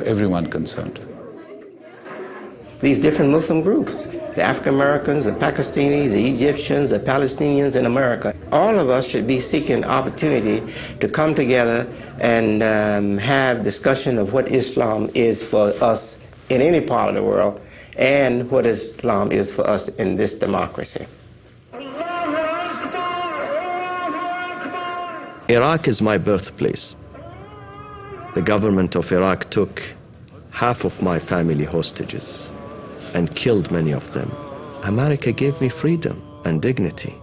for everyone concerned. These different Muslim groups, the African Americans, the Pakistanis, the Egyptians, the Palestinians in America, all of us should be seeking opportunity to come together and have discussion of what Islam is for us in any part of the world and what Islam is for us in this democracy. Iraq is my birthplace. The government of Iraq took half of my family hostages and killed many of them. America gave me freedom and dignity.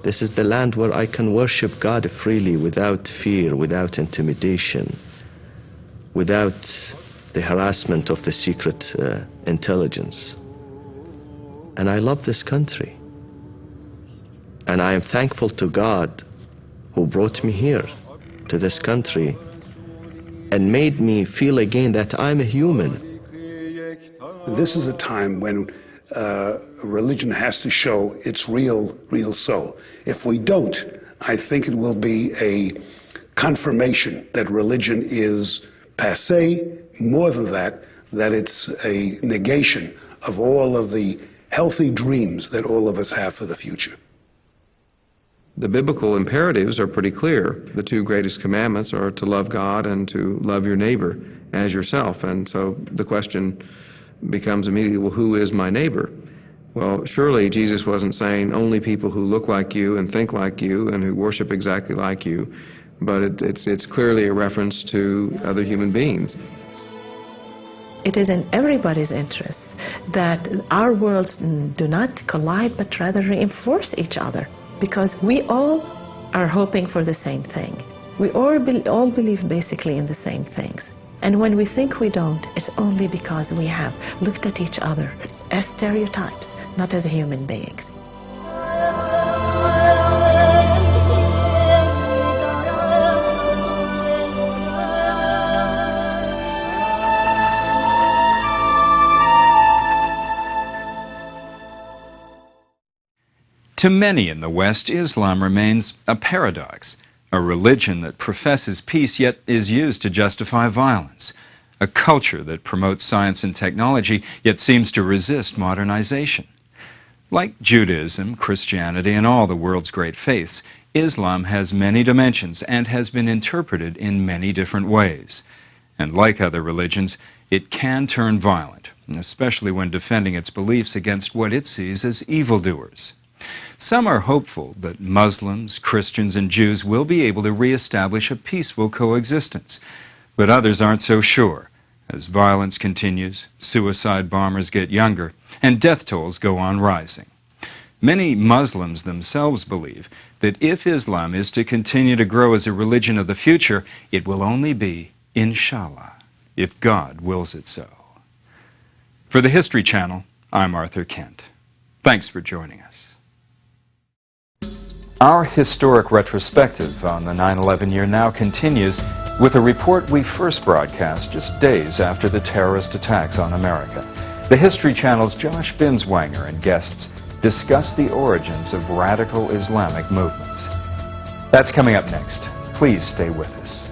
This is the land where I can worship God freely without fear, without intimidation, without the harassment of the secret intelligence. And I love this country. And I am thankful to God who brought me here to this country and made me feel again that I'm a human. This is a time when religion has to show its real soul. If we don't, I think it will be a confirmation that religion is passé. More than that, that it's a negation of all of the healthy dreams that all of us have for the future. The biblical imperatives are pretty clear. The two greatest commandments are to love God and to love your neighbor as yourself. And so the question becomes immediately, well, who is my neighbor? Well, surely Jesus wasn't saying only people who look like you and think like you and who worship exactly like you, but it's clearly a reference to other human beings. It is in everybody's interest that our worlds do not collide but rather reinforce each other, because we all are hoping for the same thing. We all believe basically in the same things. And when we think we don't, it's only because we have looked at each other as stereotypes, not as human beings. To many in the West, Islam remains a paradox, a religion that professes peace yet is used to justify violence, a culture that promotes science and technology yet seems to resist modernization. Like Judaism, Christianity, and all the world's great faiths, Islam has many dimensions and has been interpreted in many different ways. And like other religions, it can turn violent, especially when defending its beliefs against what it sees as evildoers. Some are hopeful that Muslims, Christians, and Jews will be able to reestablish a peaceful coexistence, but others aren't so sure. As violence continues, suicide bombers get younger, and death tolls go on rising. Many Muslims themselves believe that if Islam is to continue to grow as a religion of the future, it will only be, inshallah, if God wills it so. For the History Channel, I'm Arthur Kent. Thanks for joining us. Our historic retrospective on the 9/11 year now continues with a report we first broadcast just days after the terrorist attacks on America. The History Channel's Josh Binswanger and guests discuss the origins of radical Islamic movements. That's coming up next. Please stay with us.